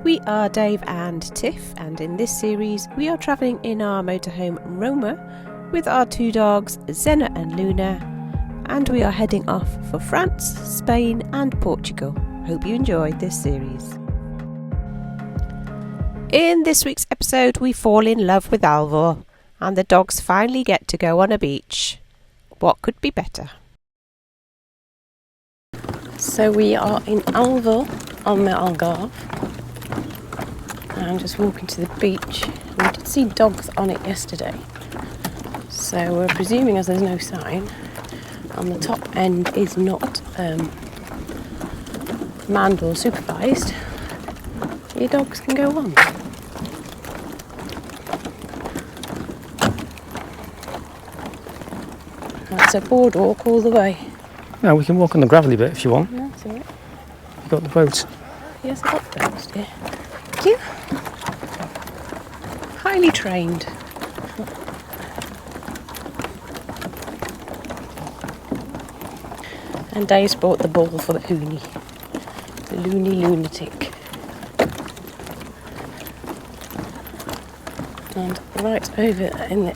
We are Dave and Tiff, and in this series we are travelling in our motorhome Roma with our two dogs Zena and Luna, and we are heading off for France, Spain and Portugal. Hope you enjoyed this series. In this week's episode we fall in love with Alvor, and the dogs finally get to go on a beach. What could be better? So we are in Alvor on the Algarve. I'm just walking to the beach. We did see dogs on it yesterday, so we're presuming, as there's no sign, on the top end is not manned or supervised, your dogs can go on. That's a boardwalk all the way. No, we can walk on the gravelly bit if you want. No, that's all right. You've got the boat. Yes, I've got dogs, dear. Thank you. Highly trained. And Dave's brought the ball for the Hoonie. The loony lunatic. And right over in the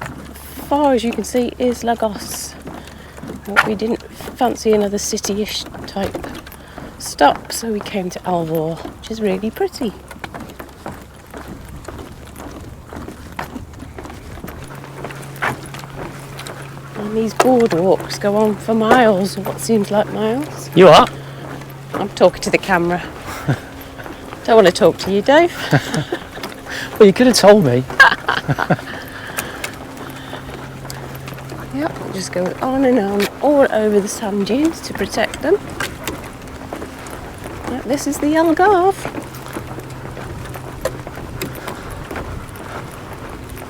far as you can see is Lagos. But we didn't fancy another city-ish type stop, so we came to Alvor, which is really pretty. And these boardwalks go on for miles, or what seems like miles. You are? I'm talking to the camera. Don't want to talk to you, Dave. Well, you could have told me. Yep, just go on and on all over the sand dunes to protect them. Yep, this is the Algarve.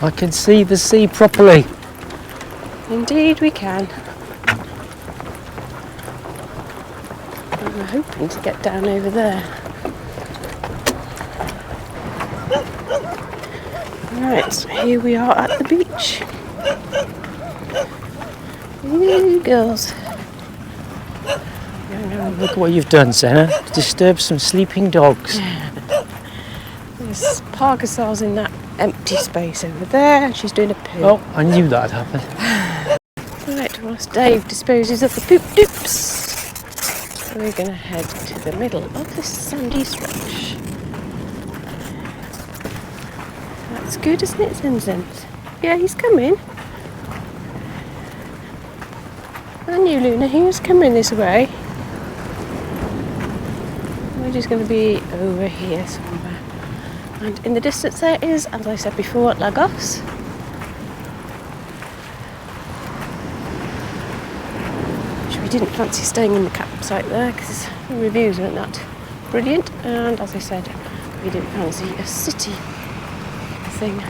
I can see the sea properly. Indeed we can. And we're hoping to get down over there. Right, so here we are at the beach. Ooh, girls. Look what you've done, Zena. Disturb some sleeping dogs. There's Parkasaur's in that empty space over there, and she's doing a poo. Oh, I knew that'd happen. Right, whilst Dave disposes of the poop doops, we're going to head to the middle of this sandy stretch. That's good, isn't it, Zinzin? Yeah, he's coming. And you, Luna, he was coming this way. We're just going to be over here somewhere. And in the distance there is, as I said before, Lagos. Which we didn't fancy staying in the campsite there because the reviews weren't that brilliant. And as I said, we didn't fancy a city thing.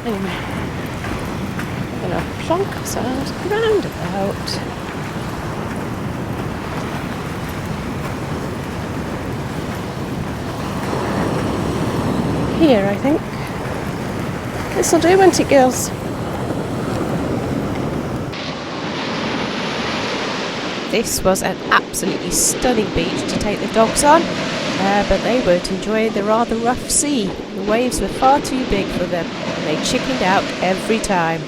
Anyway, we're going to plonk ourselves round about. Here, I think. This'll do, won't it, girls? This was an absolutely stunning beach to take the dogs on, but they weren't enjoying the rather rough sea. The waves were far too big for them, and they chickened out every time.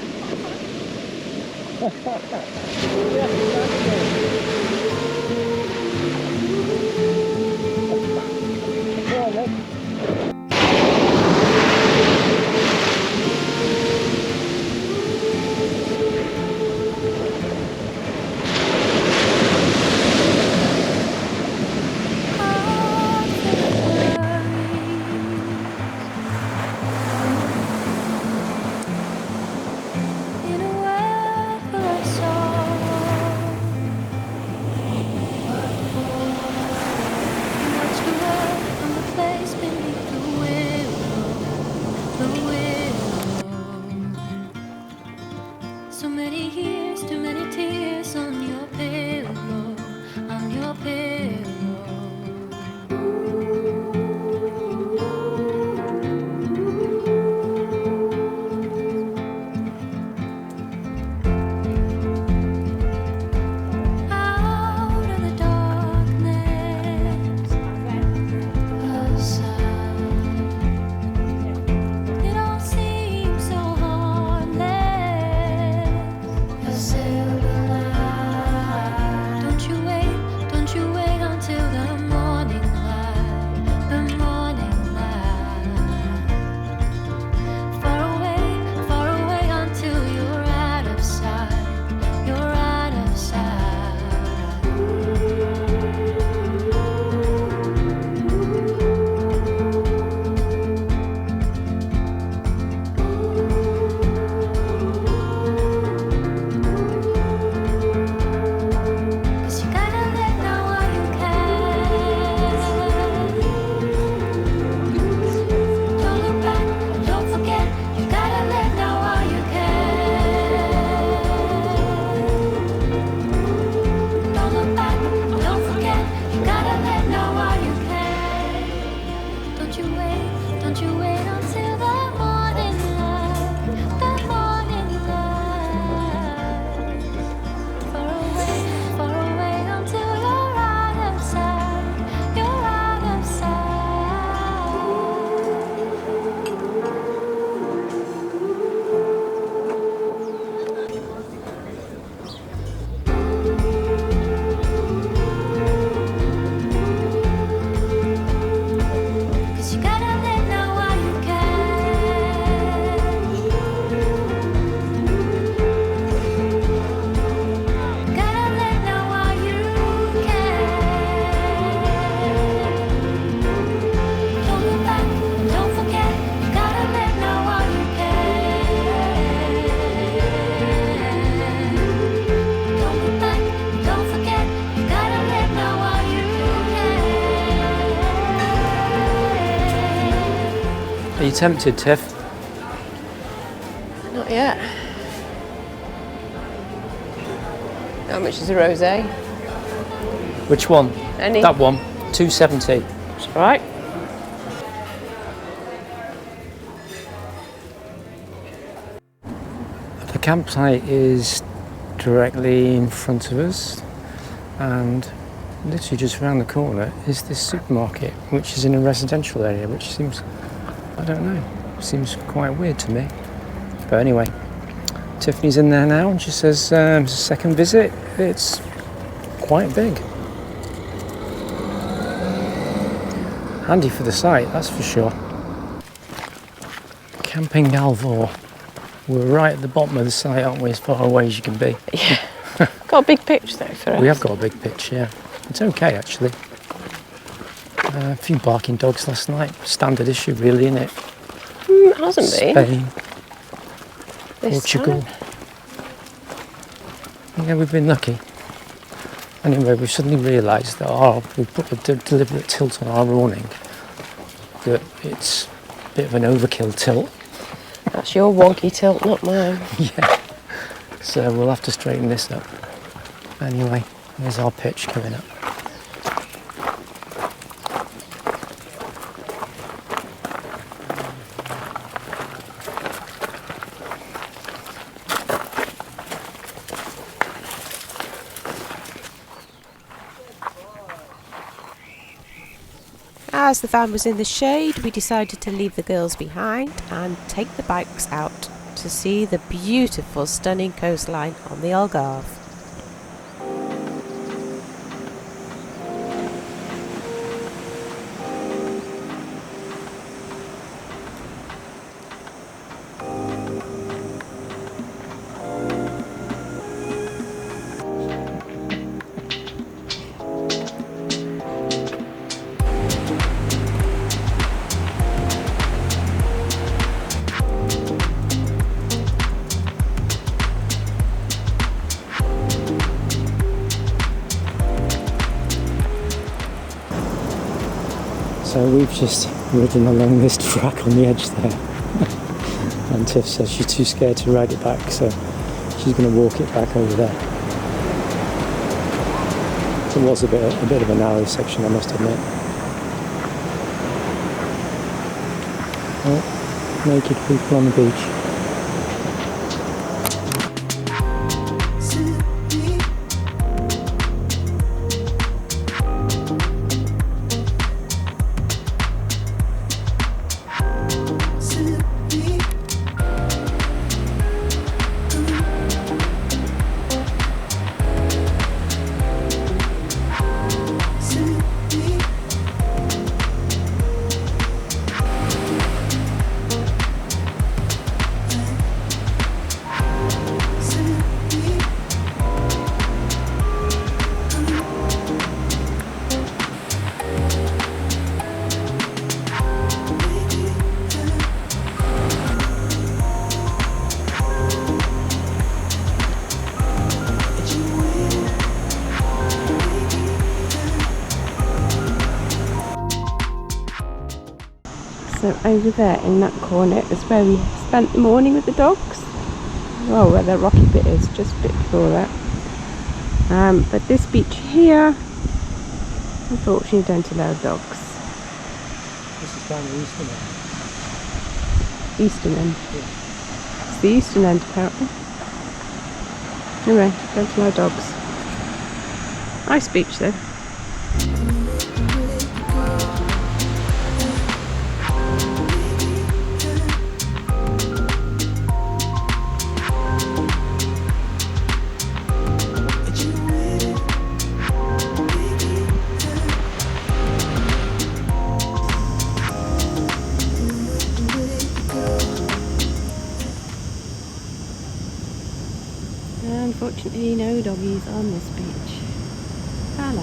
Are you tempted, Tiff? Not yet. How much is a rosé? Which one? Any? That one, 270. That's right. The campsite is directly in front of us, and literally just around the corner is this supermarket, which is in a residential area, which seems, I don't know, seems quite weird to me. But anyway, Tiffany's in there now and she says it's a second visit. It's quite big. Handy for the site, that's for sure. Camping Alvor. We're right at the bottom of the site, aren't we, as far away as you can be? Yeah. Got a big pitch though for us. We have got a big pitch, yeah. It's okay actually. A few barking dogs last night. Standard issue really, isn't it? It hasn't been. Spain, This Portugal. time. Yeah, we've been lucky. Anyway, we've suddenly realised that we put a deliberate tilt on our awning, that it's a bit of an overkill tilt. That's your wonky tilt, not mine. Yeah. So we'll have to straighten this up. Anyway, here's our pitch coming up. As the van was in the shade, we decided to leave the girls behind and take the bikes out to see the beautiful, stunning coastline on the Algarve. So we've just ridden along this track on the edge there. And Tiff says she's too scared to ride it back, so she's going to walk it back over there. It was a bit of a narrow section, I must admit. Oh, naked people on the beach. So over there in that corner is where we spent the morning with the dogs. Oh, where the rocky bit is, just a bit before that. But this beach here, unfortunately, don't allow dogs. This is down the east, isn't it? eastern end. It's the eastern end apparently. Anyway, going to my dogs. Nice beach though. Unfortunately, no doggies on this beach. Hello.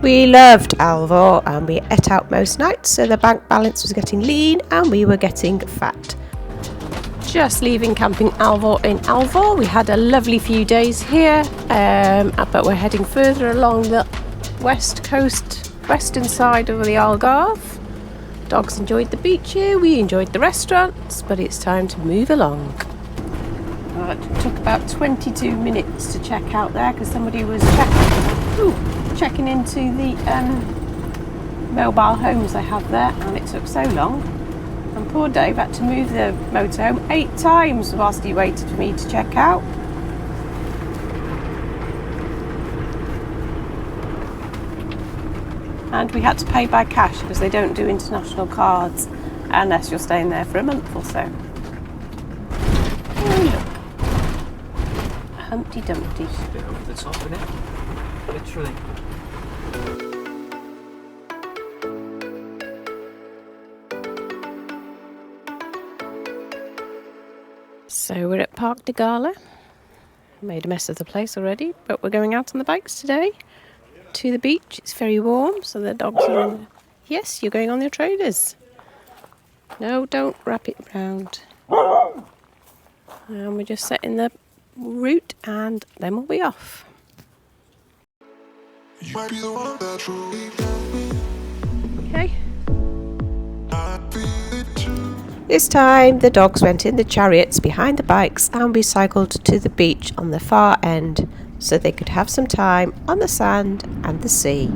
We loved Alvor and we ate out most nights, so the bank balance was getting lean and we were getting fat. Just leaving camping Alvor in Alvor. We had a lovely few days here, but we're heading further along the west coast, western side of the Algarve. Dogs enjoyed the beach here, we enjoyed the restaurants, but it's time to move along. It took about 22 minutes to check out there because somebody was checking into the mobile homes they have there, and it took so long. And poor Dave had to move the motorhome 8 times whilst he waited for me to check out. And we had to pay by cash because they don't do international cards unless you're staying there for a month or so. Oh look, Humpty Dumpty. A bit over the top, isn't it? Literally. So we're at Parc de Gala. Made a mess of the place already, but we're going out on the bikes today to the beach. It's very warm, so the dogs are on. Yes, you're going on your trainers. No, don't wrap it round. And we're just setting the route and then we'll be off. Okay. This time the dogs went in the chariots behind the bikes and we cycled to the beach on the far end so they could have some time on the sand and the sea.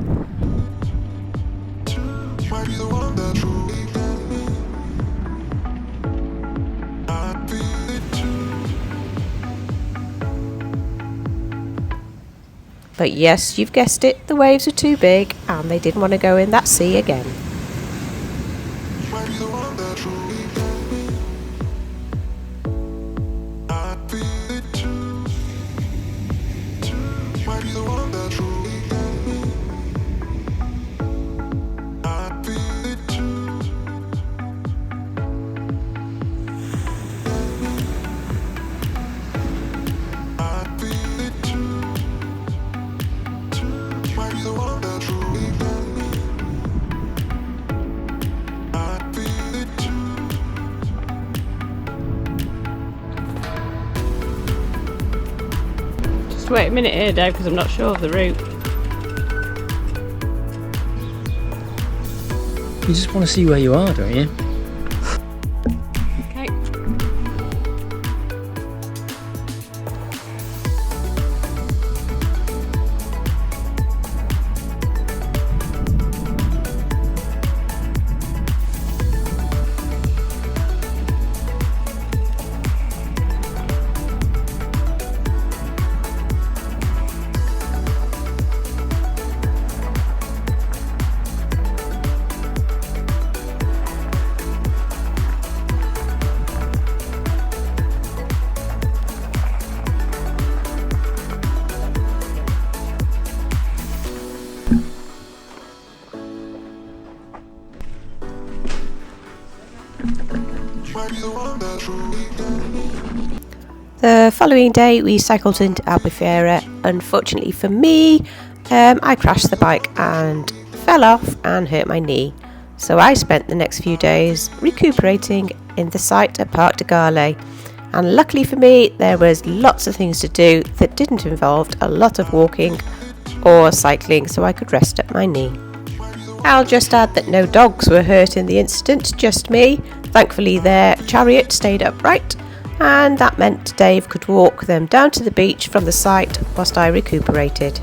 But yes, you've guessed it, the waves were too big and they didn't want to go in that sea again. Wait a minute here, Dave, because I'm not sure of the route. You just want to see where you are, don't you? Okay. The following day we cycled into Albufeira. Unfortunately for me, I crashed the bike and fell off and hurt my knee. So I spent the next few days recuperating in the site at Parc de Gala. And luckily for me, there was lots of things to do that didn't involve a lot of walking or cycling, so I could rest at my knee. I'll just add that no dogs were hurt in the incident, just me. Thankfully their chariot stayed upright, and that meant Dave could walk them down to the beach from the site whilst I recuperated.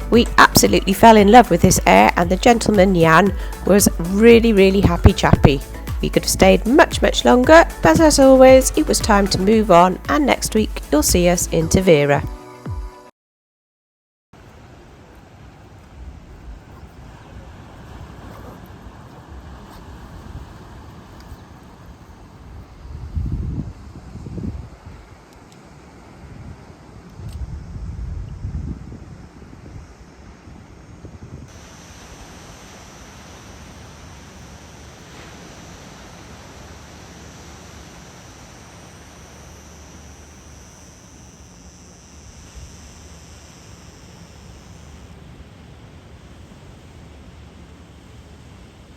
We absolutely fell in love with this air, and the gentleman Jan was really happy chappy. We could have stayed much longer, but as always it was time to move on, and next week you'll see us in Tavira.